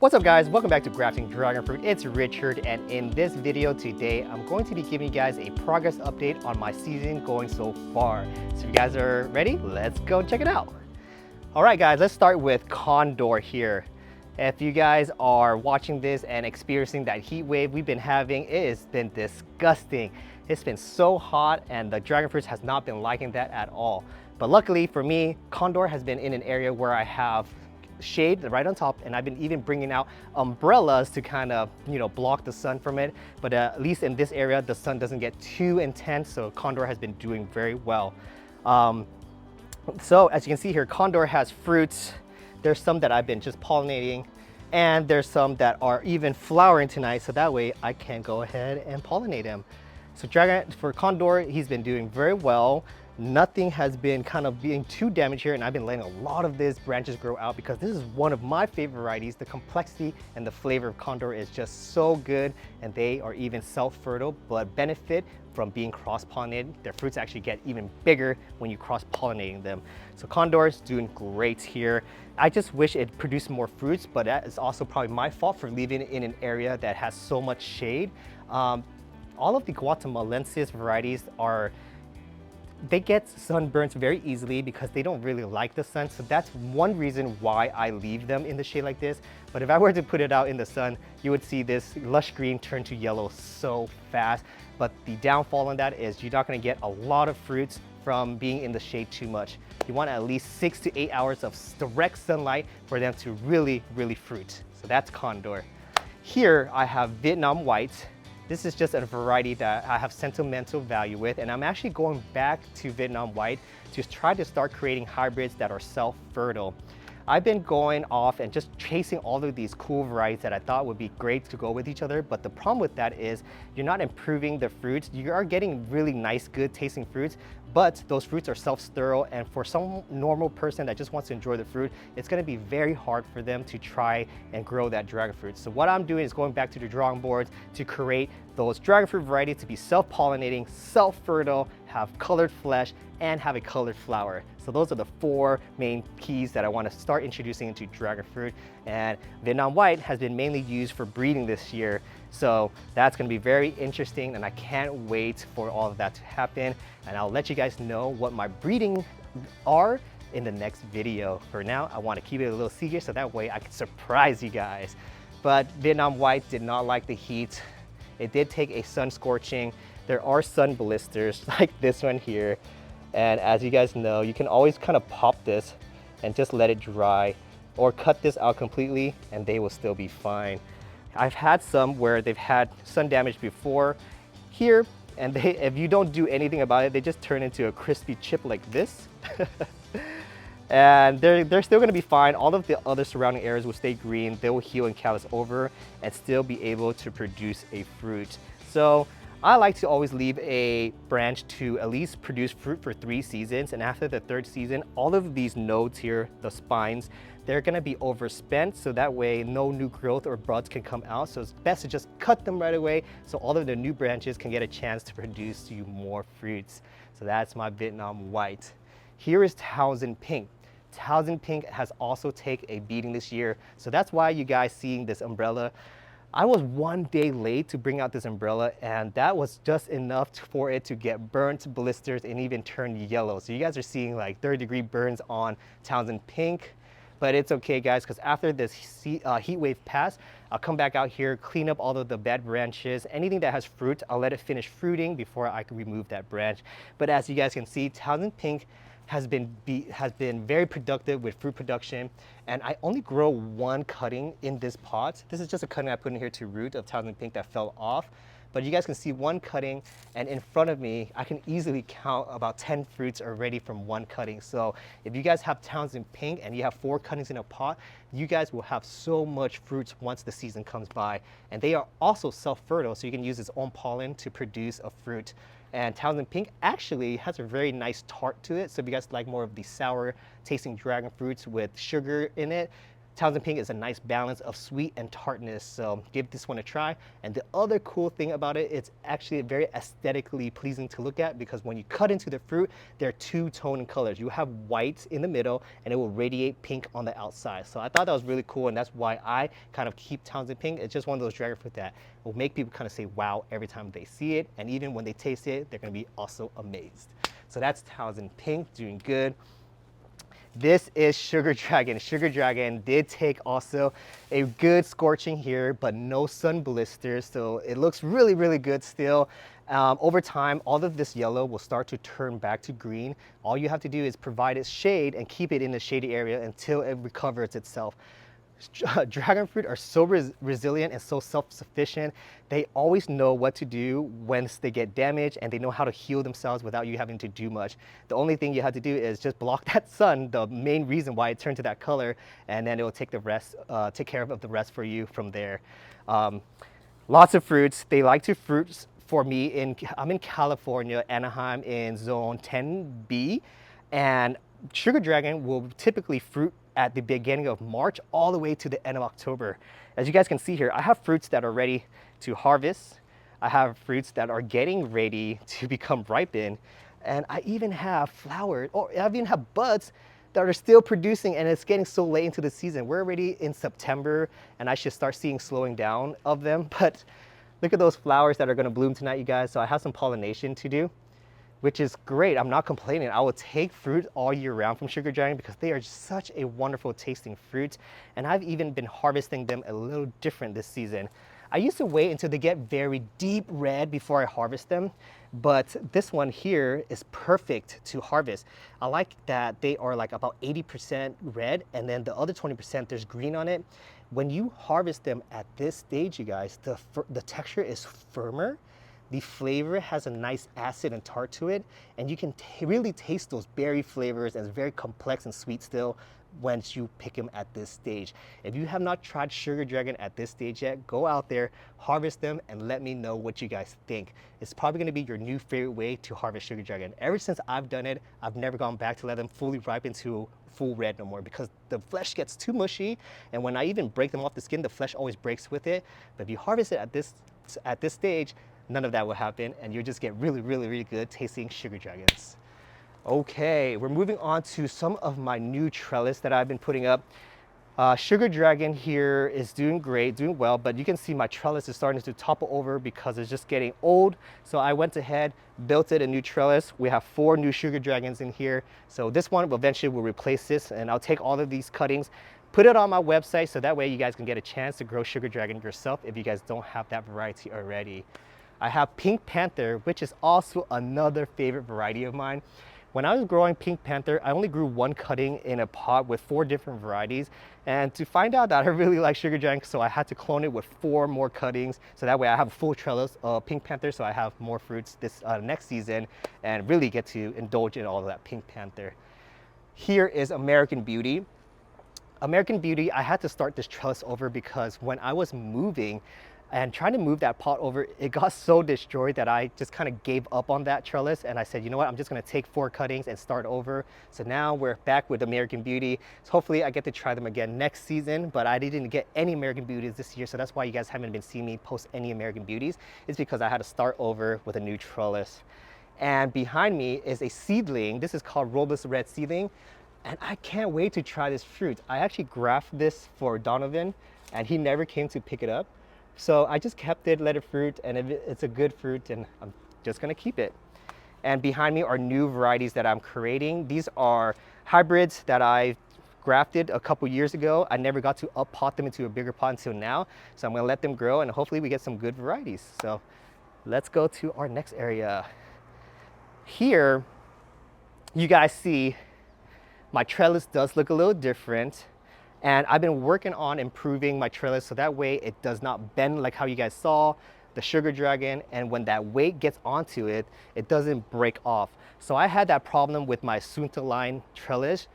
What's up guys, welcome back to Grafting Dragon Fruit. It's Richard, and in this video today, I'm going to be giving you guys a progress update on my season going so far. So if you guys are ready, let's go check it out. All right guys, let's start with Condor here. If you guys are watching this and experiencing that heat wave we've been having, it has been disgusting. It's been so hot and the dragon fruits has not been liking that at all. But luckily for me, Condor has been in an area where I have shade right on top, and I've been even bringing out umbrellas to kind of block the sun from it, but at least in this area the sun doesn't get too intense, so Condor has been doing very well. So as you can see here, Condor has fruits. There's some that I've been just pollinating, and there's some that are even flowering tonight, so that way I can go ahead and pollinate them. So for Condor, he's been doing very well. Nothing has been kind of being too damaged here, and I've been letting a lot of these branches grow out because this is one of my favorite varieties. The complexity and the flavor of Condor is just so good, and they are even self-fertile but benefit from being cross-pollinated. Their fruits actually get even bigger when you cross-pollinating them. So Condor is doing great here. I just wish it produced more fruits, but that is also probably my fault for leaving it in an area that has so much shade. All of the Guatemalensis varieties they get sunburns very easily because they don't really like the sun. So that's one reason why I leave them in the shade like this. But if I were to put it out in the sun, you would see this lush green turn to yellow so fast. But the downfall on that is you're not gonna get a lot of fruits from being in the shade too much. You want at least 6 to 8 hours of direct sunlight for them to really fruit. So that's Condor. Here I have Vietnam White. This is just a variety that I have sentimental value with, and I'm actually going back to Vietnam White to try to start creating hybrids that are self-fertile. I've been going off and just chasing all of these cool varieties that I thought would be great to go with each other, but the problem with that is you're not improving the fruits. You are getting really nice, good tasting fruits, but those fruits are self-sterile, and for some normal person that just wants to enjoy the fruit, it's gonna be very hard for them to try and grow that dragon fruit. So what I'm doing is going back to the drawing boards to create those dragon fruit varieties to be self-pollinating, self-fertile, have colored flesh, and have a colored flower. So those are the 4 main keys that I want to start introducing into dragon fruit. And Vietnam White has been mainly used for breeding this year. So that's going to be very interesting, and I can't wait for all of that to happen. And I'll let you guys know what my breeding are in the next video. For now, I want to keep it a little secret so that way I can surprise you guys. But Vietnam White did not like the heat. It did take a sun scorching. There are sun blisters like this one here. And as you guys know, you can always kind of pop this and just let it dry, or cut this out completely and they will still be fine. I've had some where they've had sun damage before here, and if you don't do anything about it, they just turn into a crispy chip like this. And they're still gonna be fine. All of the other surrounding areas will stay green. They will heal and callus over and still be able to produce a fruit. So I like to always leave a branch to at least produce fruit for 3 seasons. And after the 3rd season, all of these nodes here, the spines, they're gonna be overspent, so that way no new growth or buds can come out. So it's best to just cut them right away so all of the new branches can get a chance to produce you more fruits. So that's my Vietnam White. Here is Townsend Pink. Townsend Pink has also taken a beating this year. So that's why you guys seeing this umbrella. I was 1 day late to bring out this umbrella, and that was just enough for it to get burnt, blisters, and even turn yellow. So you guys are seeing like 30-degree burns on Townsend Pink, but it's okay guys, because after this heat wave pass, I'll come back out here, clean up all of the bad branches. Anything that has fruit, I'll let it finish fruiting before I can remove that branch. But as you guys can see, Townsend Pink has been very productive with fruit production, and I only grow 1 cutting in this pot. This is just a cutting I put in here to root of Townsend Pink that fell off, but you guys can see 1 cutting, and in front of me I can easily count about 10 fruits already from 1 cutting. So if you guys have Townsend Pink and you have 4 cuttings in a pot, you guys will have so much fruits once the season comes by. And they are also self-fertile, so you can use its own pollen to produce a fruit. And Townsend Pink actually has a very nice tart to it. So if you guys like more of the sour tasting dragon fruits with sugar in it, Townsend Pink is a nice balance of sweet and tartness, so give this one a try. And the other cool thing about it, it's actually very aesthetically pleasing to look at, because when you cut into the fruit, they're two-tone colors. You have white in the middle and it will radiate pink on the outside. So I thought that was really cool, and that's why I kind of keep Townsend Pink. It's just one of those dragon fruit that will make people kind of say wow every time they see it, and even when they taste it, they're going to be also amazed. So that's Townsend Pink, doing good. This is Sugar Dragon. Sugar Dragon did take also a good scorching here, but no sun blisters, so it looks really, really good still. Over time, all of this yellow will start to turn back to green. All you have to do is provide it shade and keep it in the shady area until it recovers itself. Dragon fruit are so resilient and so self-sufficient. They always know what to do once they get damaged, and they know how to heal themselves without you having to do much. The only thing you have to do is just block that sun, the main reason why it turned to that color, and then it will take the rest, take care of the rest for you from there. Lots of fruits. They like to fruit for me. I'm in California, Anaheim, in zone 10B, and Sugar Dragon will typically fruit at the beginning of March all the way to the end of October. As you guys can see here, I have fruits that are ready to harvest. I have fruits that are getting ready to become ripened. And I even have flowers, or I even have buds that are still producing, and it's getting so late into the season. We're already in September, and I should start seeing slowing down of them. But look at those flowers that are gonna bloom tonight, you guys. So I have some pollination to do, which is great. I'm not complaining. I will take fruit all year round from Sugar Dragon because they are just such a wonderful tasting fruit. And I've even been harvesting them a little different this season. I used to wait until they get very deep red before I harvest them, but this one here is perfect to harvest. I like that they are like about 80% red, and then the other 20% there's green on it. When you harvest them at this stage, you guys, the texture is firmer. The flavor has a nice acid and tart to it, and you can really taste those berry flavors, and it's very complex and sweet still once you pick them at this stage. If you have not tried Sugar Dragon at this stage yet, go out there, harvest them, and let me know what you guys think. It's probably gonna be your new favorite way to harvest Sugar Dragon. Ever since I've done it, I've never gone back to let them fully ripen to full red no more, because the flesh gets too mushy, and when I even break them off the skin, the flesh always breaks with it. But if you harvest it at this stage, none of that will happen, and you'll just get really, really, really good tasting Sugar Dragons. Okay, we're moving on to some of my new trellis that I've been putting up. Sugar Dragon here is doing great, doing well, but you can see my trellis is starting to topple over because it's just getting old. So I went ahead, built it a new trellis. We have 4 new Sugar Dragons in here. So this one eventually will replace this, and I'll take all of these cuttings, put it on my website, so that way you guys can get a chance to grow Sugar Dragon yourself if you guys don't have that variety already. I have Pink Panther, which is also another favorite variety of mine. When I was growing Pink Panther, I only grew 1 cutting in a pot with 4 different varieties. And to find out that I really like Sugar Dragon, so I had to clone it with 4 more cuttings. So that way I have a full trellis of Pink Panther, so I have more fruits this next season and really get to indulge in all of that Pink Panther. Here is American Beauty. American Beauty, I had to start this trellis over because when I was moving and trying to move that pot over, it got so destroyed that I just kind of gave up on that trellis, and I said, you know what, I'm just gonna take 4 cuttings and start over. So now we're back with American Beauty. So hopefully I get to try them again next season, but I didn't get any American Beauties this year, so that's why you guys haven't been seeing me post any American Beauties. It's because I had to start over with a new trellis. And behind me is a seedling. This is called Robust Red Seedling, and I can't wait to try this fruit. I actually grafted this for Donovan, and he never came to pick it up. So I just kept it, let it fruit, and it's a good fruit, and I'm just gonna keep it. And behind me are new varieties that I'm creating. These are hybrids that I grafted a couple years ago. I never got to up pot them into a bigger pot until now. So I'm gonna let them grow, and hopefully we get some good varieties. So let's go to our next area. Here, you guys see my trellis does look a little different. And I've been working on improving my trellis so that way it does not bend like how you guys saw the Sugar Dragon, and when that weight gets onto it, it doesn't break off. So I had that problem with my Asunta line trellis.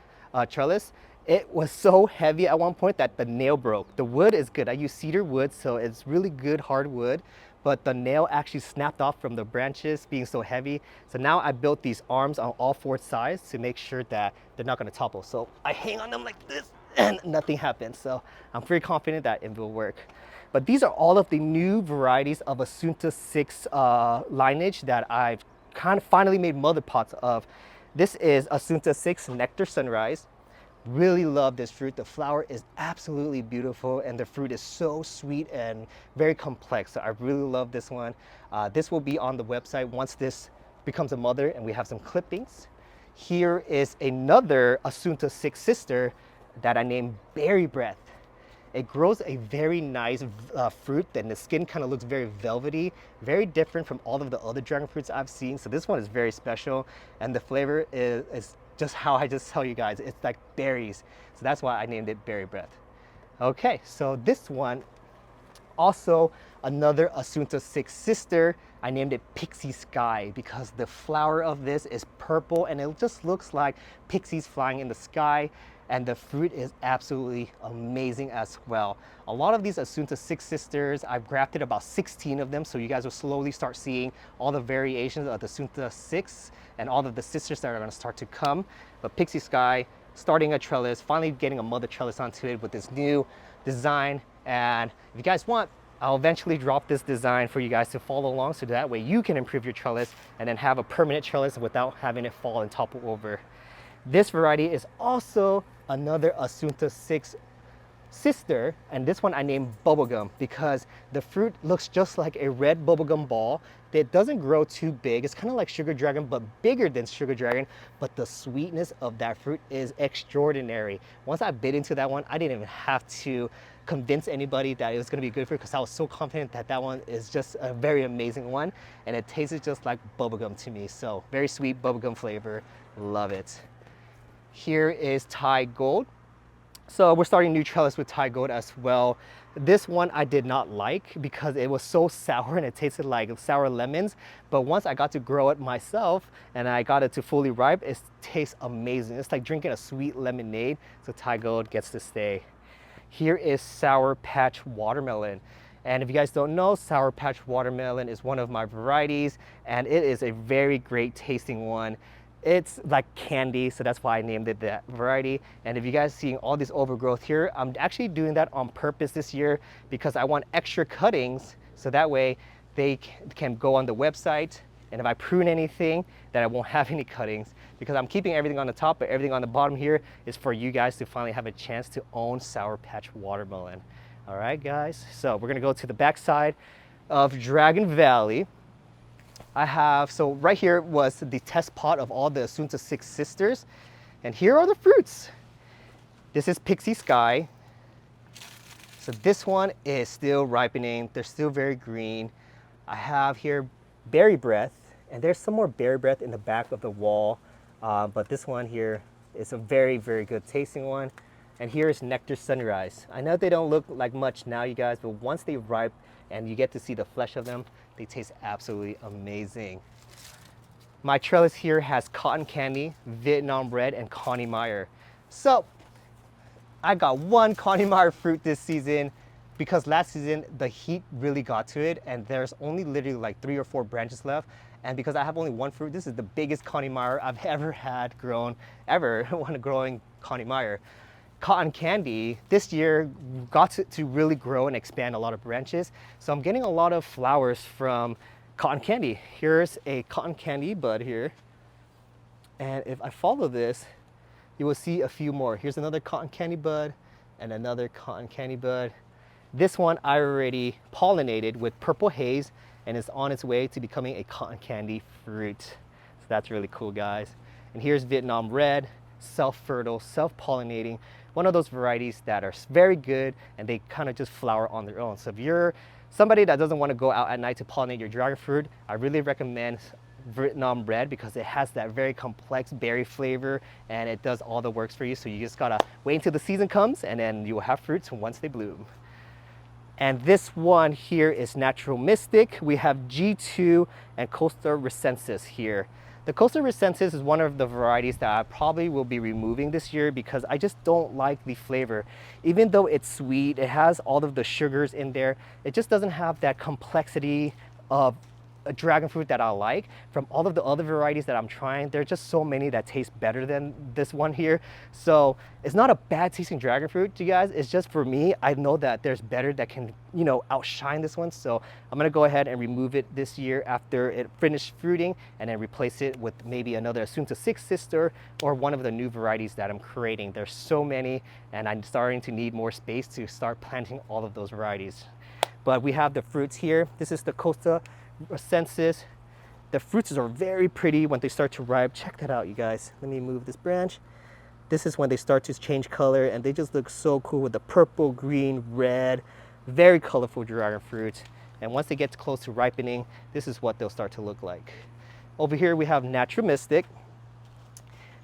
It was so heavy at one point that the nail broke. The wood is good. I use cedar wood, so it's really good hard wood, but the nail actually snapped off from the branches being so heavy. So now I built these arms on all 4 sides to make sure that they're not gonna topple. So I hang on them like this, and nothing happens. So I'm pretty confident that it will work. But these are all of the new varieties of Asunta 6 lineage that I've kind of finally made mother pots of. This is Asunta 6 Nectar Sunrise. Really love this fruit. The flower is absolutely beautiful and the fruit is so sweet and very complex. So I really love this one. This will be on the website once this becomes a mother and we have some clippings. Here is another Asunta 6 sister that I named Berry Breath. It grows a very nice fruit, and the skin kind of looks very velvety, very different from all of the other dragon fruits I've seen. So this one is very special, and the flavor is just how I just tell you guys. It's like berries. So that's why I named it Berry Breath. Okay, so this one, also another Asunta 6 sister. I named it Pixie Sky because the flower of this is purple and it just looks like pixies flying in the sky. And the fruit is absolutely amazing as well. A lot of these Asunta 6 sisters, I've grafted about 16 of them, so you guys will slowly start seeing all the variations of the Asunta 6 and all of the sisters that are gonna start to come. But Pixie Sky, starting a trellis, finally getting a mother trellis onto it with this new design. And if you guys want, I'll eventually drop this design for you guys to follow along, so that way you can improve your trellis and then have a permanent trellis without having it fall and topple over. This variety is also another Asunta 6 sister, and this one I named Bubblegum because the fruit looks just like a red bubblegum ball. It doesn't grow too big. It's kind of like Sugar Dragon, but bigger than Sugar Dragon, but the sweetness of that fruit is extraordinary. Once I bit into that one, I didn't even have to convince anybody that it was going to be good fruit because I was so confident that that one is just a very amazing one, and it tasted just like bubblegum to me. So very sweet bubblegum flavor, love it. Here is Thai Gold. So we're starting new trellis with Thai Gold as well. This one I did not like because it was so sour and it tasted like sour lemons. But once I got to grow it myself and I got it to fully ripe, it tastes amazing. It's like drinking a sweet lemonade. So Thai Gold gets to stay. Here is Sour Patch Watermelon. And if you guys don't know, Sour Patch Watermelon is one of my varieties and it is a very great tasting one. It's like candy, so that's why I named it that variety. And if you guys seeing all this overgrowth here, I'm actually doing that on purpose this year because I want extra cuttings so that way they can go on the website. And if I prune anything, then I won't have any cuttings because I'm keeping everything on the top, but everything on the bottom here is for you guys to finally have a chance to own Sour Patch Watermelon. All right, guys, so we're gonna go to the back side of Dragon Valley. So right here was the test pot of all the Asunta 6 sisters. And here are the fruits. This is Pixie Sky. So this one is still ripening. They're still very green. I have here Berry Breath, and there's some more Berry Breath in the back of the wall. But this one here is a very, very good tasting one. And here's Nectar Sunrise. I know they don't look like much now, you guys, but once they ripe and you get to see the flesh of them, they taste absolutely amazing. My trellis here has Cotton Candy, Vietnam Red, and Connie Meyer. So I got one Connie Meyer fruit this season because last season the heat really got to it and there's only literally like 3 or 4 branches left. And because I have only one fruit, this is the biggest Connie Meyer I've ever had grown, ever when growing Connie Meyer. Cotton Candy this year got to really grow and expand a lot of branches. So I'm getting a lot of flowers from Cotton Candy. Here's a Cotton Candy bud here. And if I follow this, you will see a few more. Here's another Cotton Candy bud and another Cotton Candy bud. This one I already pollinated with Purple Haze and is on its way to becoming a Cotton Candy fruit. So that's really cool, guys. And here's Vietnam Red, self-fertile, self-pollinating. One of those varieties that are very good and they kind of just flower on their own. So if you're somebody that doesn't want to go out at night to pollinate your dragon fruit, I really recommend Vietnam Red because it has that very complex berry flavor and it does all the works for you. So you just gotta wait until the season comes and then you will have fruits once they bloom. And this one here is Natural Mystic. We have G2 and Costaricensis here. The Costaricensis is one of the varieties that I probably will be removing this year because I just don't like the flavor. Even though it's sweet, it has all of the sugars in there, it just doesn't have that complexity of a dragon fruit that I like. From all of the other varieties that I'm trying, there are just so many that taste better than this one here. So it's not a bad tasting dragon fruit, you guys. It's just for me, I know that there's better that can, you know, outshine this one. So I'm gonna go ahead and remove it this year after it finished fruiting, and then replace it with maybe another Asunta 6 sister or one of the new varieties that I'm creating. There's so many, and I'm starting to need more space to start planting all of those varieties. But we have the fruits here. This is the Costaricensis. The fruits are very pretty when they start to ripe. Check that out, you guys. Let me move this branch. This is when they start to change color, and they just look so cool with the purple, green, red, very colorful dragon fruit. And once they get close to ripening, this is what they'll start to look like. Over here we have Natural Mystic.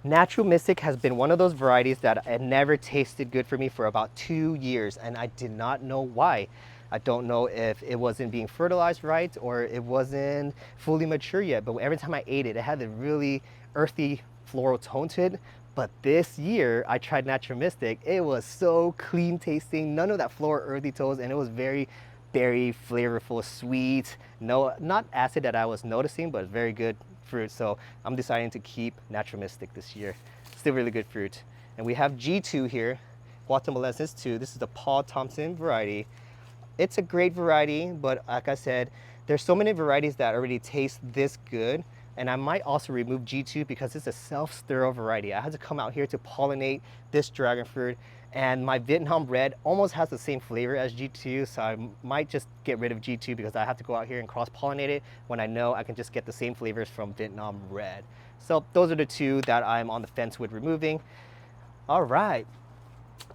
Natural Mystic has been one of those varieties that it never tasted good for me for about 2 years, and I did not know why. I don't know if it wasn't being fertilized right or it wasn't fully mature yet, but every time I ate it, it had a really earthy floral tone to it. But this year I tried Natural Mystic. It was so clean tasting, none of that floral earthy tones, and it was very berry, flavorful, sweet. No, not acid that I was noticing, but very good fruit. So I'm deciding to keep Natural Mystic this year. Still really good fruit. And we have G2 here, Guatemalensis 2. This is the Paul Thompson variety. It's a great variety, but like I said, there's so many varieties that already taste this good. And I might also remove G2 because it's a self-sterile variety. I had to come out here to pollinate this dragon fruit, and my Vietnam Red almost has the same flavor as G2, so I might just get rid of G2 because I have to go out here and cross-pollinate it when I know I can just get the same flavors from Vietnam Red. So those are the two that I'm on the fence with removing. All right,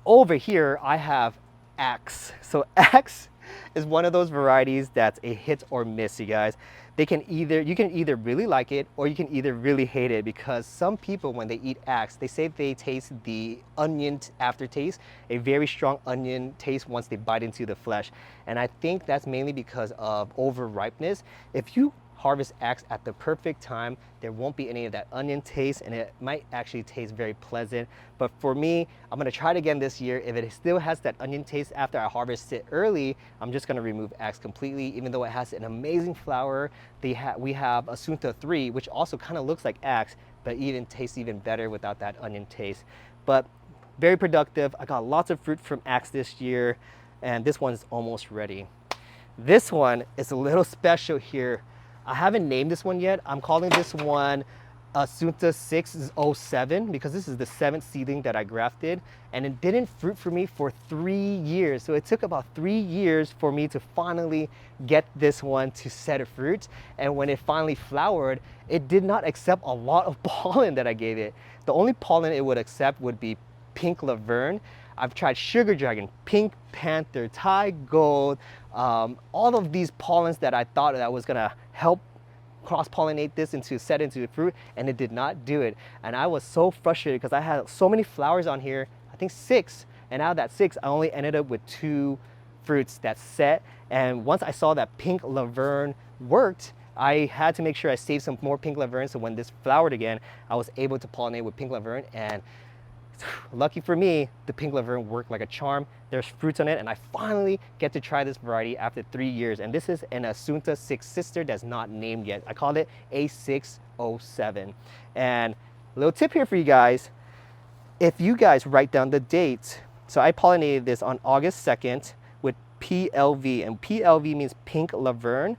over here I have Axe. So Axe is one of those varieties that's a hit or miss, you guys. You can either really like it or you can either really hate it, because some people, when they eat Axe, they say they taste the onion aftertaste, a very strong onion taste once they bite into the flesh. And I think that's mainly because of over ripeness. If you harvest Axe at the perfect time, there won't be any of that onion taste, and it might actually taste very pleasant. But for me, I'm gonna try it again this year. If it still has that onion taste after I harvest it early, I'm just gonna remove Axe completely, even though it has an amazing flower. We have Asunta 3, which also kind of looks like Axe, but even tastes even better without that onion taste. But very productive. I got lots of fruit from Axe this year, and this one's almost ready. This one is a little special here. I haven't named this one yet. I'm calling this one Asunta 607 because this is the 7th seedling that I grafted, and it didn't fruit for me for 3 years. So it took about 3 years for me to finally get this one to set a fruit. And when it finally flowered, it did not accept a lot of pollen that I gave it. The only pollen it would accept would be pink Laverne. I've tried Sugar Dragon, Pink Panther, Thai Gold, all of these pollens that I thought that was gonna help cross-pollinate this set into the fruit, and it did not do it. And I was so frustrated because I had so many flowers on here, I think 6, and out of that 6, I only ended up with 2 fruits that set. And once I saw that Pink Laverne worked, I had to make sure I saved some more Pink Laverne, so when this flowered again, I was able to pollinate with Pink Laverne. And lucky for me, the Pink Laverne worked like a charm. There's fruits on it, and I finally get to try this variety after 3 years. And this is an Asunta 6 sister that's not named yet. I called it A607. And a little tip here for you guys, if you guys write down the date, so I pollinated this on August 2nd with PLV, and PLV means Pink Laverne.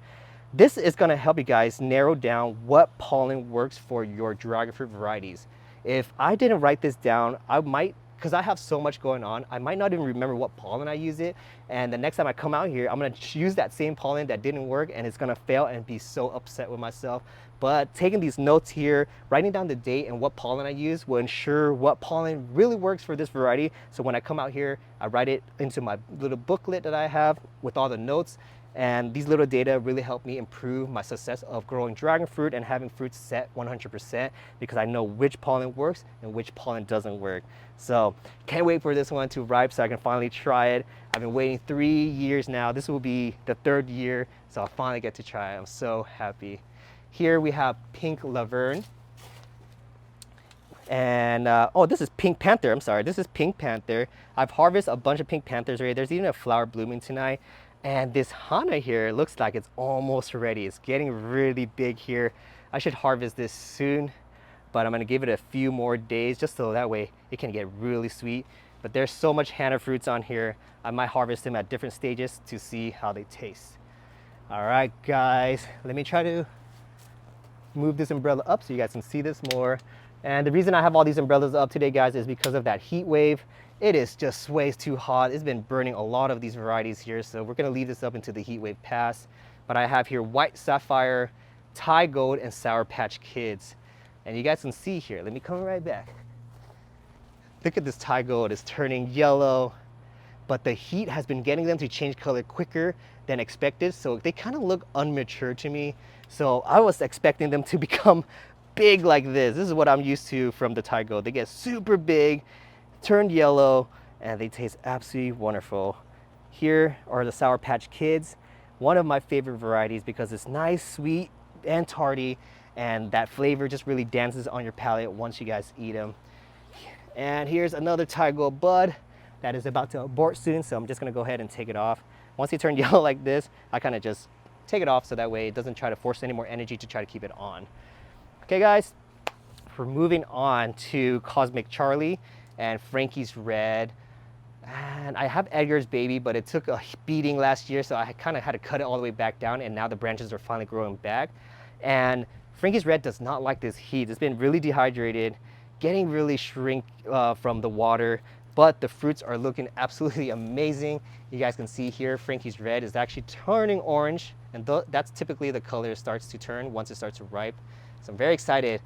This is gonna help you guys narrow down what pollen works for your dragon fruit varieties. If I didn't write this down, I might, because I have so much going on, I might not even remember what pollen I use it. And the next time I come out here, I'm gonna use that same pollen that didn't work, and it's gonna fail and be so upset with myself. But taking these notes here, writing down the date and what pollen I use will ensure what pollen really works for this variety. So when I come out here, I write it into my little booklet that I have with all the notes. And these little data really help me improve my success of growing dragon fruit and having fruit set 100%, because I know which pollen works and which pollen doesn't work. So can't wait for this one to ripe so I can finally try it. I've been waiting 3 years now. This will be the 3rd year, so I'll finally get to try it. I'm so happy. Here we have Pink Laverne. And oh, this is Pink Panther. I'm sorry, this is Pink Panther. I've harvested a bunch of Pink Panthers already. There's even a flower blooming tonight. And this Hana here looks like it's almost ready. It's getting really big here. I should harvest this soon, but I'm gonna give it a few more days just so that way it can get really sweet. But there's so much Hana fruits on here. I might harvest them at different stages to see how they taste. All right, guys, let me try to move this umbrella up so you guys can see this more. And the reason I have all these umbrellas up today, guys, is because of that heat wave. It is just way too hot. It's been burning a lot of these varieties here, so we're gonna leave this up until the heat wave pass. But I have here White Sapphire, Thai Gold, and Sour Patch Kids. And you guys can see here, let me come right back. Look at this Thai Gold, it's turning yellow, but the heat has been getting them to change color quicker than expected, so they kind of look unmature to me. So I was expecting them to become big like this. This is what I'm used to from the Thai Gold. They get super big, turn yellow, and they taste absolutely wonderful. Here are the Sour Patch Kids, one of my favorite varieties because it's nice, sweet, and tarty, and that flavor just really dances on your palate once you guys eat them. And here's another Thai Gold bud that is about to abort soon, so I'm just gonna go ahead and take it off. Once they turn yellow like this, I kind of just take it off so that way it doesn't try to force any more energy to try to keep it on. Okay guys, we're moving on to Cosmic Charlie and Frankie's Red. And I have Edgar's Baby, but it took a beating last year, so I kind of had to cut it all the way back down, and now the branches are finally growing back. And Frankie's Red does not like this heat. It's been really dehydrated, getting really shrink from the water, but the fruits are looking absolutely amazing. You guys can see here, Frankie's Red is actually turning orange, and that's typically the color it starts to turn once it starts to ripe. So I'm very excited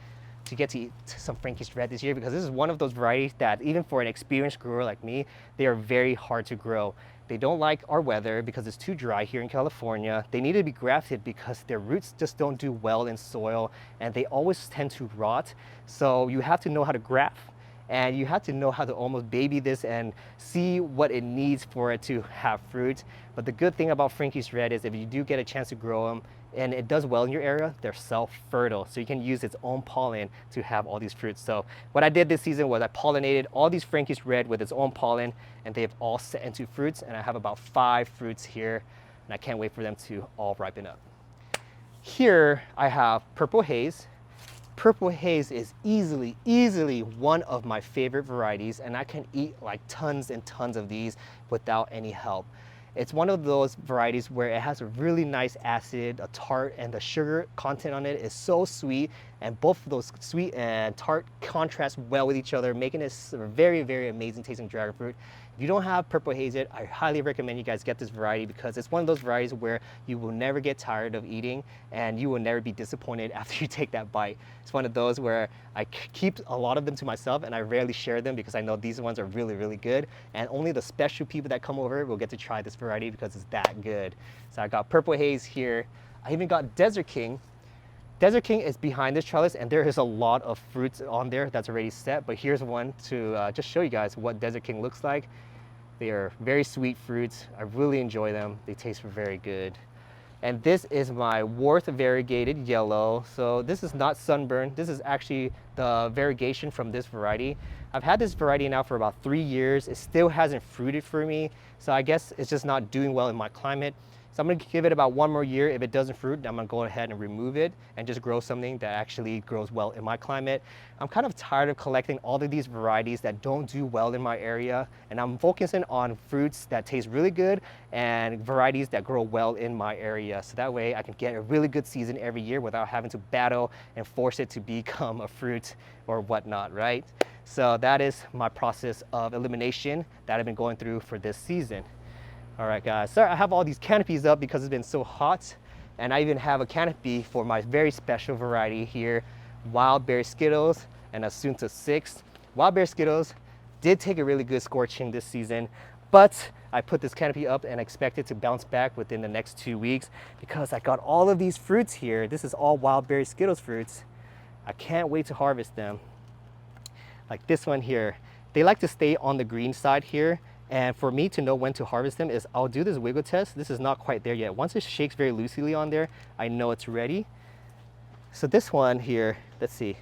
to get to eat some Frankie's Red this year because this is one of those varieties that even for an experienced grower like me, they are very hard to grow. They don't like our weather because it's too dry here in California. They need to be grafted because their roots just don't do well in soil and they always tend to rot. So you have to know how to graft and you have to know how to almost baby this and see what it needs for it to have fruit. But the good thing about Frankie's Red is if you do get a chance to grow them, and it does well in your area, they're self-fertile. So you can use its own pollen to have all these fruits. So what I did this season was I pollinated all these Frankie's Red with its own pollen, and they've all set into fruits. And I have about 5 fruits here, and I can't wait for them to all ripen up. Here I have Purple Haze. Purple Haze is easily one of my favorite varieties, and I can eat like tons and tons of these without any help. It's one of those varieties where it has a really nice acid, a tart, and the sugar content on it is so sweet, and both of those sweet and tart contrast well with each other, making this a very, very amazing tasting dragon fruit. If you don't have Purple Haze yet, I highly recommend you guys get this variety because it's one of those varieties where you will never get tired of eating and you will never be disappointed after you take that bite. It's one of those where I keep a lot of them to myself and I rarely share them because I know these ones are really, really good, and only the special people that come over will get to try this variety because it's that good. So I got Purple Haze here. I even got Desert King. Desert King is behind this trellis and there is a lot of fruits on there that's already set, but here's one to just show you guys what Desert King looks like. They are very sweet fruits. I really enjoy them. They taste very good. And this is my Worth variegated yellow. So this is not sunburn. This is actually the variegation from this variety. I've had this variety now for about 3 years. It still hasn't fruited for me. So I guess it's just not doing well in my climate. So I'm gonna give it about 1 more year. If it doesn't fruit, I'm gonna go ahead and remove it and just grow something that actually grows well in my climate. I'm kind of tired of collecting all of these varieties that don't do well in my area, and I'm focusing on fruits that taste really good and varieties that grow well in my area. So that way I can get a really good season every year without having to battle and force it to become a fruit or whatnot, right? So that is my process of elimination that I've been going through for this season. All right, guys, sorry I have all these canopies up because it's been so hot, and I even have a canopy for my very special variety here, Wild Berry Skittles and Asunta 6. Wild Berry Skittles did take a really good scorching this season, but I put this canopy up and expect it to bounce back within the next 2 weeks because I got all of these fruits here. This is all Wild Berry Skittles fruits. I can't wait to harvest them. Like this one here. They like to stay on the green side here. And for me to know when to harvest them is I'll do this wiggle test. This is not quite there yet. Once it shakes very loosely on there, I know it's ready. So this one here, let's see,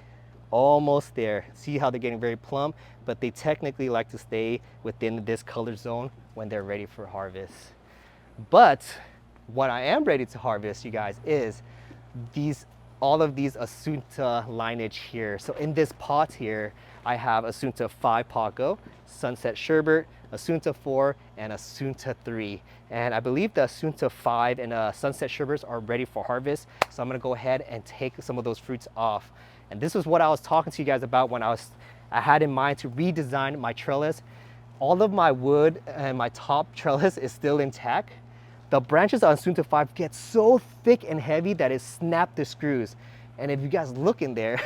almost there. See how they're getting very plump, but they technically like to stay within this color zone when they're ready for harvest. But what I am ready to harvest, you guys, is all of these Asunta lineage here. So in this pot here, I have Asunta 5 Paco, Sunset Sherbet, Asunta 4, and Asunta 3. And I believe the Asunta 5 and Sunset Sherbets are ready for harvest. So I'm gonna go ahead and take some of those fruits off. And this is what I was talking to you guys about when I had in mind to redesign my trellis. All of my wood and my top trellis is still intact. The branches on Asunta 5 get so thick and heavy that it snapped the screws. And if you guys look in there,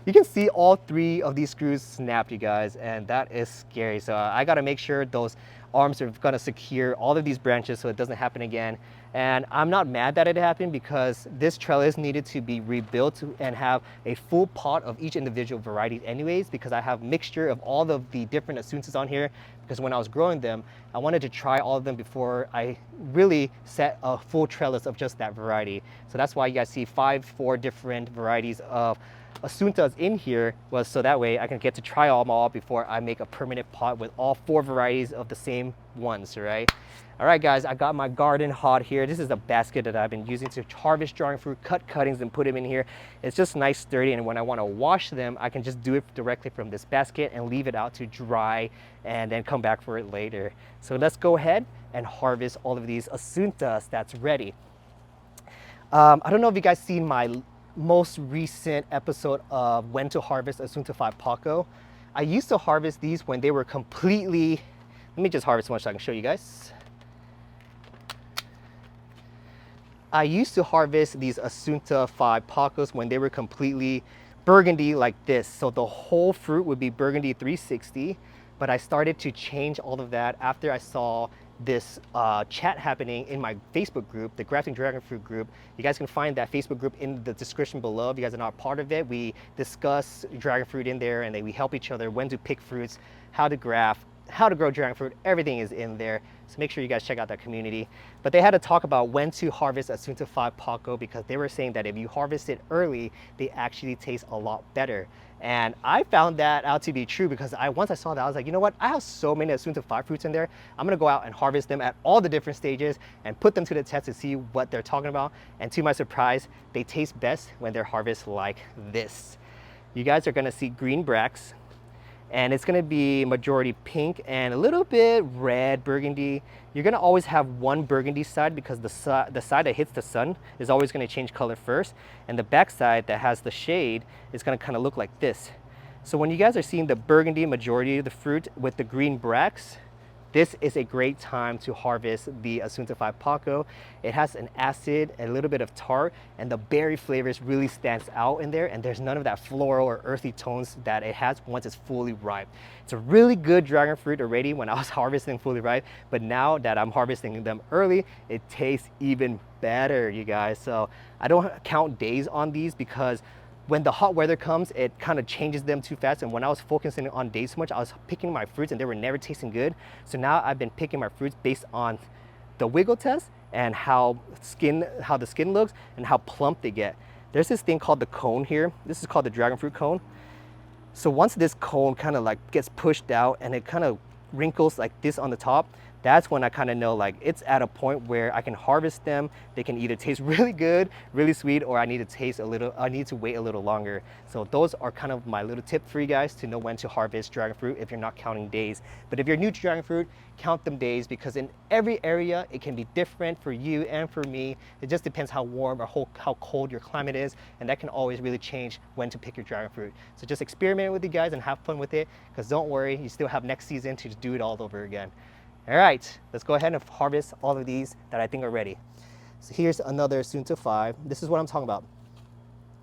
you can see all 3 of these screws snapped, you guys, and that is scary. So I gotta make sure those arms are gonna secure all of these branches so it doesn't happen again. And I'm not mad that it happened because this trellis needed to be rebuilt and have a full pot of each individual variety anyways, because I have mixture of all of the different Asuntas on here, because when I was growing them, I wanted to try all of them before I really set a full trellis of just that variety. So that's why you guys see 4 different varieties of Asuntas in here, was so that way I can get to try them all before I make a permanent pot with all 4 varieties of the same ones, right? All right, guys, I got my garden hod here. This is a basket that I've been using to harvest dragon fruit, cut cuttings, and put them in here. It's just nice, sturdy, and when I want to wash them, I can just do it directly from this basket and leave it out to dry and then come back for it later. So let's go ahead and harvest all of these Asuntas that's ready. I don't know if you guys seen my most recent episode of when to harvest Asunta 5 Paco. I used to harvest these when they were completely, let me just harvest one so I can show you guys. I used to harvest these Asunta 5 Pacos when they were completely burgundy like this. So the whole fruit would be burgundy 360, but I started to change all of that after I saw this chat happening in my Facebook group, the Grafting Dragon Fruit group. You guys can find that Facebook group in the description below. If you guys are not part of it, we discuss dragon fruit in there, and then we help each other when to pick fruits, how to graft, how to grow dragon fruit. Everything is in there. So make sure you guys check out that community. But they had to talk about when to harvest Asunta 5 Paco because they were saying that if you harvest it early, they actually taste a lot better. And I found that out to be true because once I saw that, I was like, you know what? I have so many Asunta 5 fruits in there. I'm gonna go out and harvest them at all the different stages and put them to the test to see what they're talking about. And to my surprise, they taste best when they're harvested like this. You guys are gonna see green bracts, and it's gonna be majority pink and a little bit red burgundy. You're gonna always have one burgundy side because the side that hits the sun is always gonna change color first, and the back side that has the shade is gonna kind of look like this. So when you guys are seeing the burgundy majority of the fruit with the green bracts, this is a great time to harvest the Asunta 5 Paco. It has an acid, a little bit of tart, and the berry flavors really stands out in there, and there's none of that floral or earthy tones that it has once it's fully ripe. It's a really good dragon fruit already when I was harvesting fully ripe, but now that I'm harvesting them early, it tastes even better, you guys. So I don't count days on these because when the hot weather comes, it kind of changes them too fast. And when I was focusing on days so much, I was picking my fruits and they were never tasting good. So now I've been picking my fruits based on the wiggle test and how the skin looks and how plump they get. There's this thing called the cone here. This is called the dragon fruit cone. So once this cone kind of like gets pushed out and it kind of wrinkles like this on the top, that's when I kind of know like it's at a point where I can harvest them. They can either taste really good, really sweet, or I need to wait a little longer. So those are kind of my little tip for you guys to know when to harvest dragon fruit if you're not counting days. But if you're new to dragon fruit, count them days because in every area it can be different for you and for me. It just depends how warm or how cold your climate is, and that can always really change when to pick your dragon fruit. So just experiment with you guys and have fun with it, because don't worry, you still have next season to do it all over again. All right, let's go ahead and harvest all of these that I think are ready. So here's another Asunta 5. This is what I'm talking about.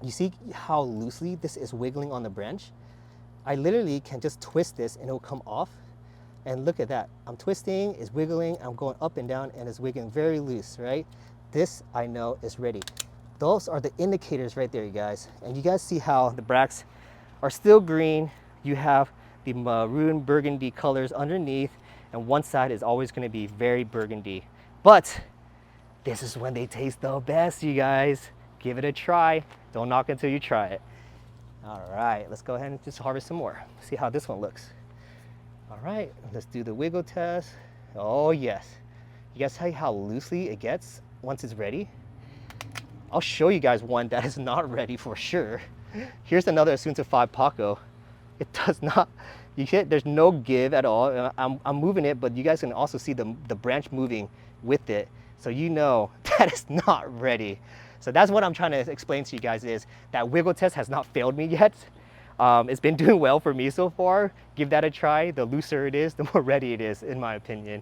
You see how loosely this is wiggling on the branch? I literally can just twist this and it'll come off. And look at that. I'm twisting, it's wiggling, I'm going up and down, and it's wiggling very loose, right? This I know is ready. Those are the indicators right there, you guys. And you guys see how the bracts are still green. You have the maroon burgundy colors underneath, and one side is always going to be very burgundy. But this is when they taste the best, you guys. Give it a try. Don't knock until you try it. All right, let's go ahead and just harvest some more. See how this one looks. All right, let's do the wiggle test. Oh yes, You guys see how loosely it gets once it's ready? I'll show you guys one that is not ready for sure. Here's another Asunta 5 Paco. It does not, there's no give at all. I'm moving it, but you guys can also see the branch moving with it. So you know that is not ready. So that's what I'm trying to explain to you guys, is that wiggle test has not failed me yet. It's been doing well for me so far. Give that a try. The looser it is, the more ready it is, in my opinion.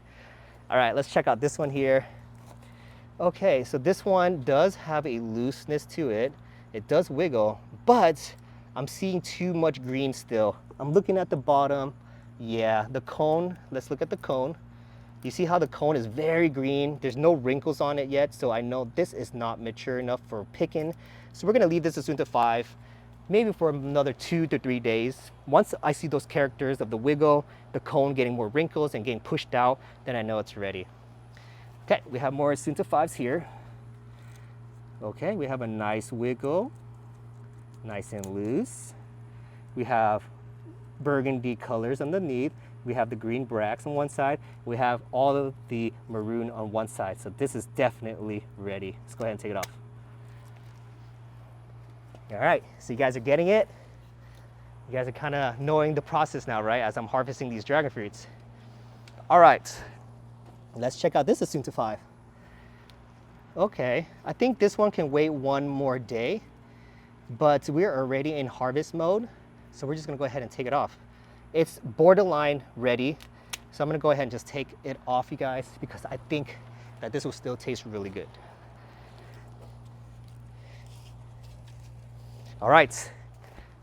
All right, let's check out this one here. Okay, so this one does have a looseness to it. It does wiggle, but I'm seeing too much green still. I'm looking at the bottom. Yeah, the cone, let's look at the cone. You see how the cone is very green. There's no wrinkles on it yet, so I know this is not mature enough for picking. So we're gonna leave this Asunta 5, maybe for another 2 to 3 days. Once I see those characters of the wiggle, the cone getting more wrinkles and getting pushed out, then I know it's ready. Okay, we have more Asunta 5s here. Okay, we have a nice wiggle, nice and loose. We have burgundy colors underneath. We have the green bracts on one side. We have all of the maroon on one side. So this is definitely ready. Let's go ahead and take it off. All right, so you guys are getting it. You guys are kind of knowing the process now, right? As I'm harvesting these dragon fruits. All right, let's check out this Asunta 5. Okay, I think this one can wait one more day, but we're already in harvest mode. So we're just gonna go ahead and take it off. It's borderline ready. So I'm gonna go ahead and just take it off, you guys, because I think that this will still taste really good. All right,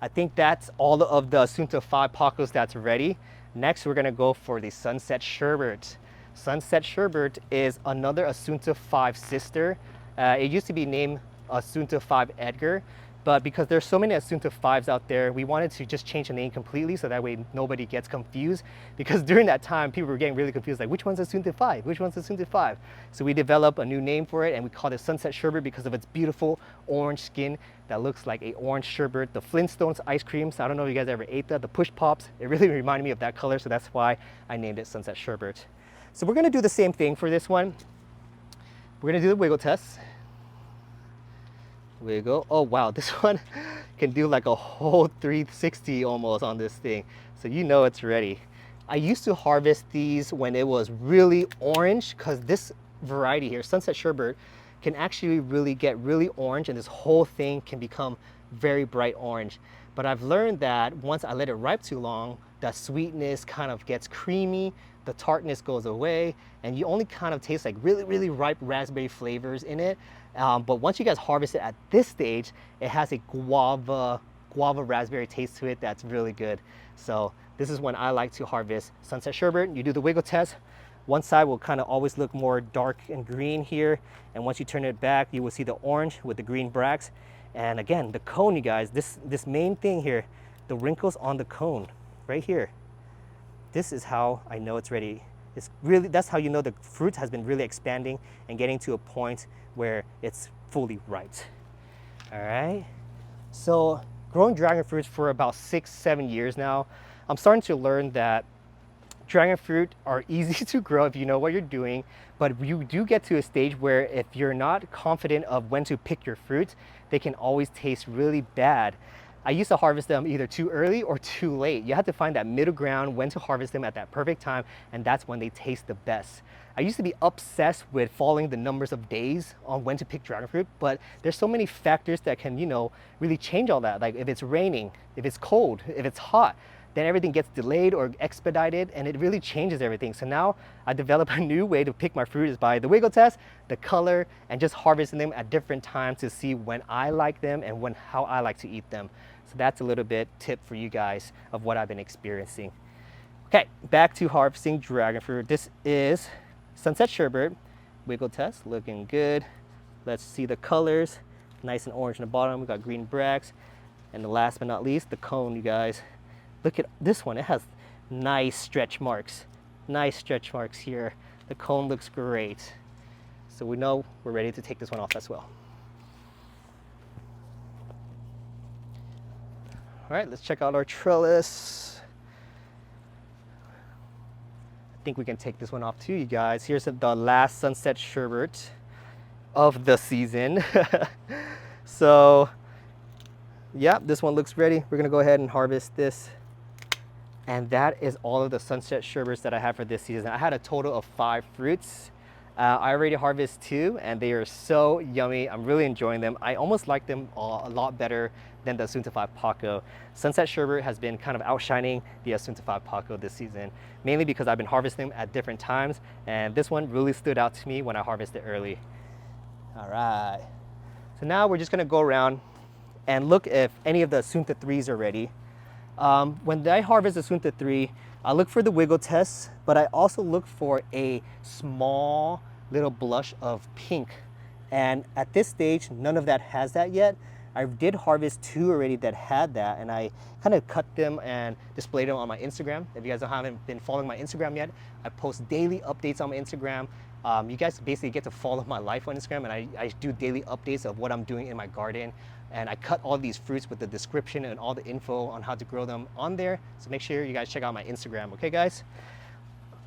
I think that's all of the Asunta 5 Pacos that's ready. Next, we're gonna go for the Sunset Sherbet. Sunset Sherbet is another Asunta 5 sister. It used to be named Asunta 5 Edgar, but because there's so many Asunta 5s out there, we wanted to just change the name completely so that way nobody gets confused. Because during that time, people were getting really confused, like which one's Asunta 5? Which one's Asunta 5? So we developed a new name for it and we called it Sunset Sherbet because of its beautiful orange skin that looks like a orange sherbet. The Flintstones ice creams, I don't know if you guys ever ate that, the push pops, it really reminded me of that color, so that's why I named it Sunset Sherbet. So we're gonna do the same thing for this one. We're gonna do the wiggle test. Wiggle. Oh wow, this one can do like a whole 360 almost on this thing. So you know it's ready. I used to harvest these when it was really orange, because this variety here, Sunset Sherbet, can actually really get really orange and this whole thing can become very bright orange. But I've learned that once I let it ripe too long, that sweetness kind of gets creamy, the tartness goes away, and you only kind of taste like really, really ripe raspberry flavors in it. But once you guys harvest it at this stage, it has a guava raspberry taste to it that's really good. So this is when I like to harvest Sunset Sherbet. You do the wiggle test. One side will kind of always look more dark and green here, and once you turn it back, you will see the orange with the green bracts. And again, the cone, you guys, this main thing here, the wrinkles on the cone right here. This is how I know it's ready. It's really, that's how you know the fruit has been really expanding and getting to a point where it's fully ripe. All right. So growing dragon fruits for about 6-7 years now, I'm starting to learn that dragon fruit are easy to grow if you know what you're doing, but you do get to a stage where if you're not confident of when to pick your fruits, they can always taste really bad. I used to harvest them either too early or too late. You have to find that middle ground, when to harvest them at that perfect time, and that's when they taste the best. I used to be obsessed with following the numbers of days on when to pick dragon fruit, but there's so many factors that can, you know, really change all that. Like if it's raining, if it's cold, if it's hot, then everything gets delayed or expedited, and it really changes everything. So now I developed a new way to pick my fruit is by the wiggle test, the color, and just harvesting them at different times to see when I like them and how I like to eat them. So that's a little bit tip for you guys of what I've been experiencing. Okay, back to harvesting dragon fruit. This is Sunset Sherbet, wiggle test, looking good. Let's see the colors, nice and orange in the bottom. We got green bracts, and the last but not least, the cone, you guys. Look at this one, it has nice stretch marks. Nice stretch marks here. The cone looks great. So we know we're ready to take this one off as well. All right, let's check out our trellis. I think we can take this one off too, you guys. Here's the last sunset sherbet of the season. So yeah, this one looks ready. We're gonna go ahead and harvest this. And that is all of the sunset sherbets that I have for this season. I had a total of 5 fruits. I already harvested 2 and they are so yummy. I'm really enjoying them. I almost like them a lot better than the Asunta 5 Paco. Sunset sherbet has been kind of outshining the Asunta 5 Paco this season, mainly because I've been harvesting them at different times, and this one really stood out to me when I harvested early. All right, so now we're just gonna go around and look if any of the Asunta 3s are ready. When I harvest Asunta 3, I look for the wiggle test, but I also look for a small little blush of pink. And at this stage, none of that has that yet. I did harvest 2 already that had that, and I kind of cut them and displayed them on my Instagram. If you guys haven't been following my Instagram yet, I post daily updates on my Instagram. You guys basically get to follow my life on Instagram, and I do daily updates of what I'm doing in my garden. And I cut all these fruits with the description and all the info on how to grow them on there. So make sure you guys check out my Instagram, okay guys?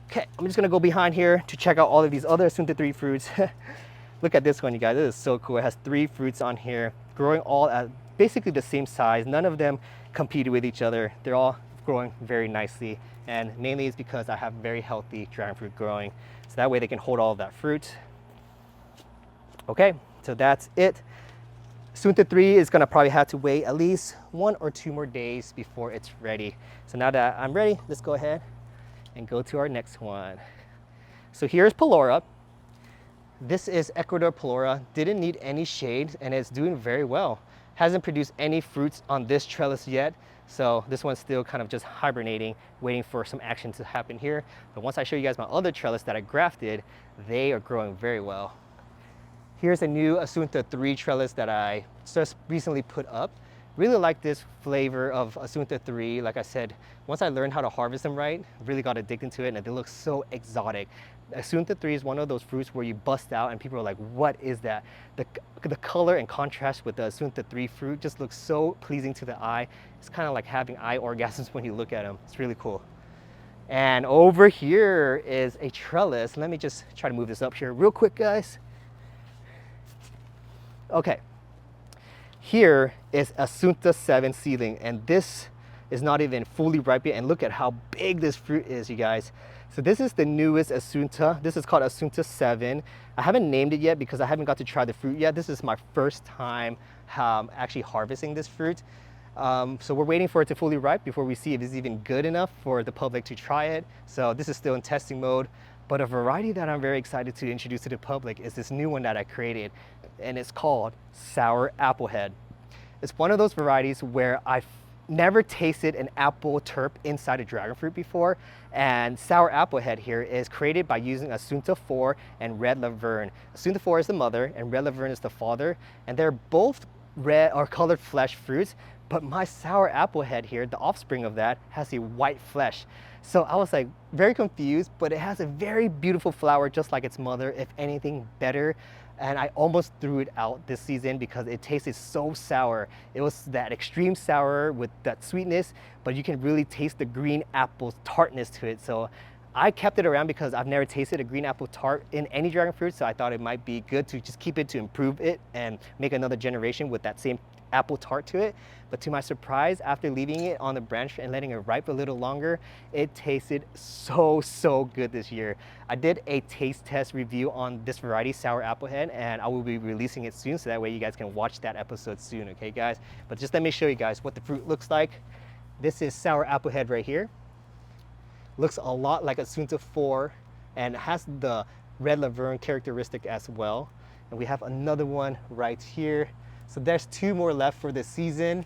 Okay, I'm just gonna go behind here to check out all of these other Asunta 3 fruits. Look at this one, you guys. This is so cool. It has 3 fruits on here, growing all at basically the same size. None of them compete with each other. They're all growing very nicely. And mainly it's because I have very healthy dragon fruit growing. So that way they can hold all of that fruit. Okay, so that's it. Asunta 3 is gonna probably have to wait at least 1 or 2 more days before it's ready. So now that I'm ready, let's go ahead and go to our next one. So here's Palora. This is Ecuador Palora. Didn't need any shade and it's doing very well. Hasn't produced any fruits on this trellis yet. So this one's still kind of just hibernating, waiting for some action to happen here. But once I show you guys my other trellis that I grafted, they are growing very well. Here's a new Asunta 3 trellis that I just recently put up. Really like this flavor of Asunta 3. Like I said, once I learned how to harvest them right, really got addicted to it, and they look so exotic. Asunta 3 is one of those fruits where you bust out and people are like, what is that? The color and contrast with the Asunta 3 fruit just looks so pleasing to the eye. It's kind of like having eye orgasms when you look at them. It's really cool. And over here is a trellis. Let me just try to move this up here real quick, guys. Okay, here is Asunta 7 seedling, and this is not even fully ripe yet, and look at how big this fruit is, you guys. So this is the newest Asunta. This is called Asunta 7. I haven't named it yet because I haven't got to try the fruit yet. This is my first time actually harvesting this fruit. So we're waiting for it to fully ripe before we see if it's even good enough for the public to try it. So this is still in testing mode. But a variety that I'm very excited to introduce to the public is this new one that I created, and it's called Sour Applehead. It's one of those varieties where I've never tasted an apple terp inside a dragon fruit before, and Sour Applehead here is created by using Asunta 4 and red Laverne. Asunta 4 is the mother and red Laverne is the father, and they're both red or colored flesh fruits, but my Sour Applehead here, the offspring of that, has a white flesh. So I was like very confused, but it has a very beautiful flower just like its mother, if anything better. And I almost threw it out this season because it tasted so sour. It was that extreme sour with that sweetness, but you can really taste the green apple tartness to it. So I kept it around because I've never tasted a green apple tart in any dragon fruit, so I thought it might be good to just keep it to improve it and make another generation with that same apple tart to it. But to my surprise, after leaving it on the branch and letting it ripe a little longer, it tasted so good this year. I did a taste test review on this variety, Sour Applehead, and I will be releasing it soon, so that way you guys can watch that episode soon, okay guys? But just let me show you guys what the fruit looks like. This is Sour Applehead right here. Looks a lot like Asunta 4 and has the red Laverne characteristic as well. And we have another one right here. So there's 2 more left for this season,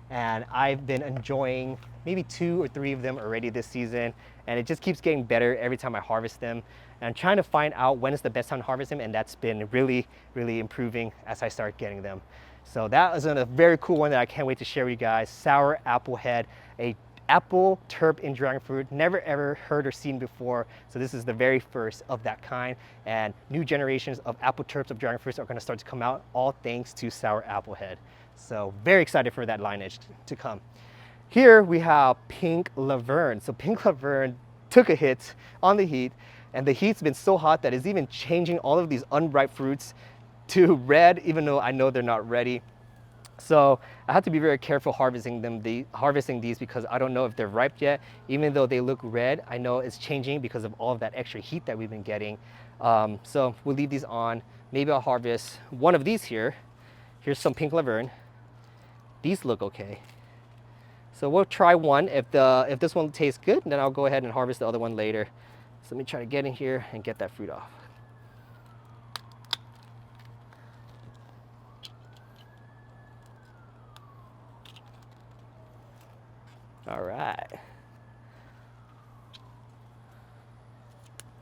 and I've been enjoying maybe 2 or 3 of them already this season, and it just keeps getting better every time I harvest them. And I'm trying to find out when is the best time to harvest them, and that's been really improving as I start getting them. So that is a very cool one that I can't wait to share with you guys. Sour Applehead, a apple terp in dragon fruit, never ever heard or seen before. So this is the very first of that kind, and new generations of apple terps of dragon fruits are going to start to come out, all thanks to Sour Applehead. So very excited for that lineage to come. Here we have Pink Laverne. So Pink Laverne took a hit on the heat, and the heat's been so hot that it's even changing all of these unripe fruits to red, even though I know they're not ready. So I have to be very careful harvesting these because I don't know if they're ripe yet. Even though they look red, I know it's changing because of all of that extra heat that we've been getting. So we'll leave these on. Maybe I'll harvest one of these here. Here's some pink Laverne. These look okay. So we'll try one. If this one tastes good, then I'll go ahead and harvest the other one later. So let me try to get in here and get that fruit off. All right.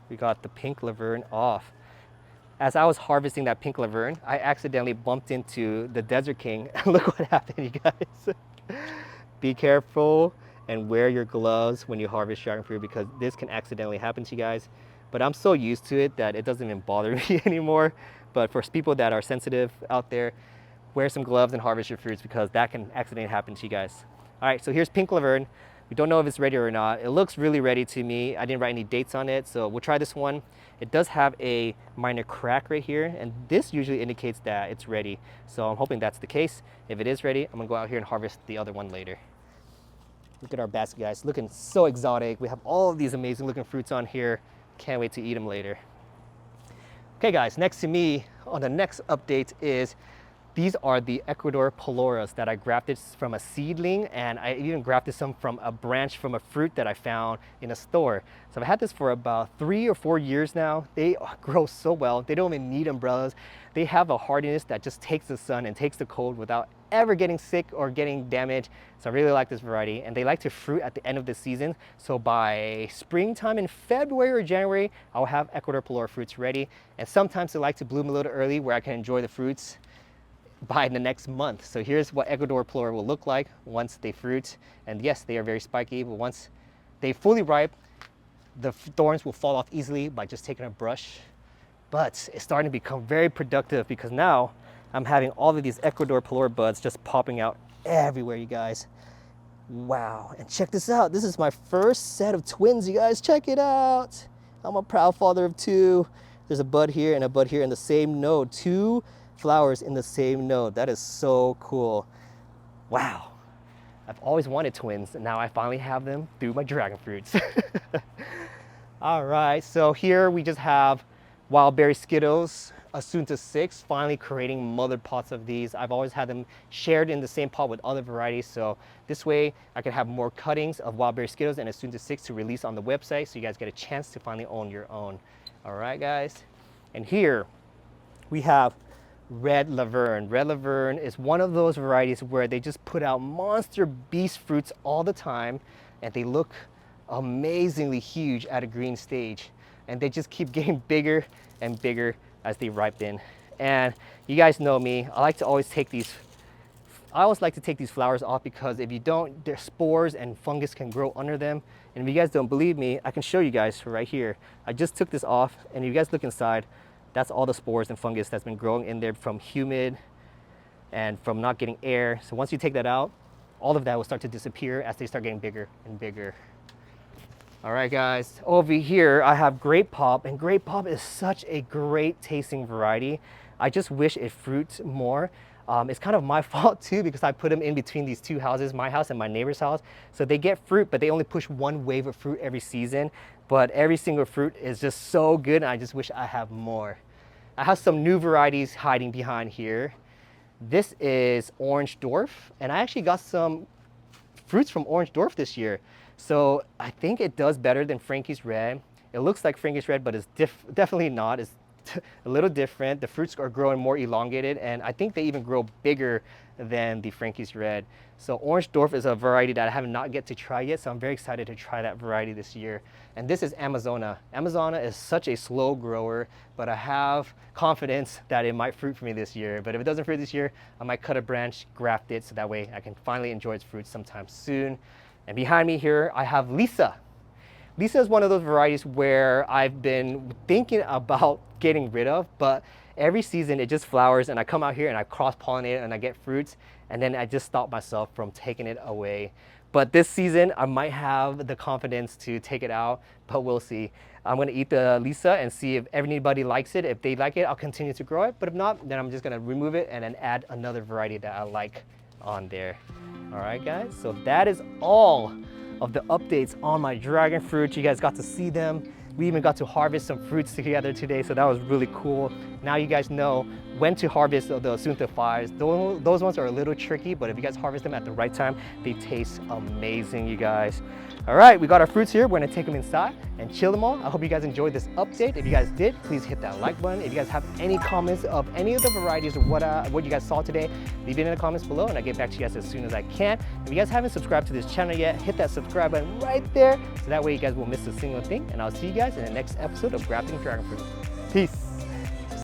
We got the pink Laverne off. As I was harvesting that pink Laverne, I accidentally bumped into the Desert King. Look what happened, you guys. Be careful and wear your gloves when you harvest dragon fruit because this can accidentally happen to you guys. But I'm so used to it that it doesn't even bother me anymore. But for people that are sensitive out there, wear some gloves and harvest your fruits because that can accidentally happen to you guys. All right, so here's pink Laverne. We don't know if it's ready or not. It looks really ready to me. I didn't write any dates on it, so we'll try this one. It does have a minor crack right here, and this usually indicates that it's ready. So I'm hoping that's the case. If it is ready, I'm gonna go out here and harvest the other one later. Look at our basket, guys. Looking so exotic. We have all of these amazing looking fruits on here. Can't wait to eat them later. Okay, guys, next to me on the next update is these are the Ecuador Paloras that I grafted from a seedling, and I even grafted some from a branch from a fruit that I found in a store. So I've had this for about 3 or 4 years now. They grow so well. They don't even need umbrellas. They have a hardiness that just takes the sun and takes the cold without ever getting sick or getting damaged. So I really like this variety, and they like to fruit at the end of the season. So by springtime in February or January, I'll have Ecuador Palora fruits ready. And sometimes they like to bloom a little early where I can enjoy the fruits by the next month. So here's what Ecuador Palora will look like once they fruit. And yes, they are very spiky, but once they fully ripe, the thorns will fall off easily by just taking a brush. But it's starting to become very productive because now I'm having all of these Ecuador Palora buds just popping out everywhere, you guys. Wow, and check this out. This is my first set of twins, you guys. Check it out. I'm a proud father of 2. There's a bud here and a bud here in the same node. 2 flowers in the same node. That is so cool. Wow. I've always wanted twins, and now I finally have them through my dragon fruits. All right, so here we just have wild berry Skittles, Asunta 6, finally creating mother pots of these. I've always had them shared in the same pot with other varieties, so this way I can have more cuttings of wild berry Skittles and Asunta 6 to release on the website, so you guys get a chance to finally own your own. All right, guys. And here we have red Laverne. Red Laverne is one of those varieties where they just put out monster beast fruits all the time, and they look amazingly huge at a green stage, and they just keep getting bigger and bigger as they ripen. And you guys know me, I always like to take these flowers off because if you don't, their spores and fungus can grow under them. And if you guys don't believe me, I can show you guys right here. I just took this off, and if you guys look inside, that's all the spores and fungus that's been growing in there from humid and from not getting air. So once you take that out, all of that will start to disappear as they start getting bigger and bigger. All right, guys, over here I have Grape Pop, and Grape Pop is such a great tasting variety. I just wish it fruits more. It's kind of my fault too because I put them in between these 2 houses, my house and my neighbor's house. So they get fruit, but they only push 1 wave of fruit every season. But every single fruit is just so good, and I just wish I have more. I have some new varieties hiding behind here. This is Orange Dwarf, and I actually got some fruits from Orange Dwarf this year. So I think it does better than Frankie's Red. It looks like Frankie's Red, but it's definitely not. It's a little different. The fruits are growing more elongated, and I think they even grow bigger than the Frankie's Red. So Orange Dwarf is a variety that I have not get to try yet, so I'm very excited to try that variety this year. And this is Amazona. Amazona is such a slow grower, but I have confidence that it might fruit for me this year. But if it doesn't fruit this year, I might cut a branch, graft it, so that way I can finally enjoy its fruits sometime soon. And behind me here, I have Lisa. Lisa is one of those varieties where I've been thinking about getting rid of, but every season it just flowers, and I come out here and I cross-pollinate it and I get fruits, and then I just stop myself from taking it away. But this season, I might have the confidence to take it out, but we'll see. I'm gonna eat the Lisa and see if anybody likes it. If they like it, I'll continue to grow it. But if not, then I'm just gonna remove it and then add another variety that I like on there. All right, guys, so that is all of the updates on my dragon fruit. You guys got to see them. We even got to harvest some fruits together today, so that was really cool. Now you guys know when to harvest the Asunta 5s. Those ones are a little tricky, but if you guys harvest them at the right time, they taste amazing, you guys. All right, we got our fruits here. We're gonna take them inside and chill them all. I hope you guys enjoyed this update. If you guys did, please hit that like button. If you guys have any comments of any of the varieties or what you guys saw today, leave it in the comments below and I'll get back to you guys as soon as I can. If you guys haven't subscribed to this channel yet, hit that subscribe button right there so that way you guys won't miss a single thing. And I'll see you guys in the next episode of Grafting Dragon Fruit. Peace.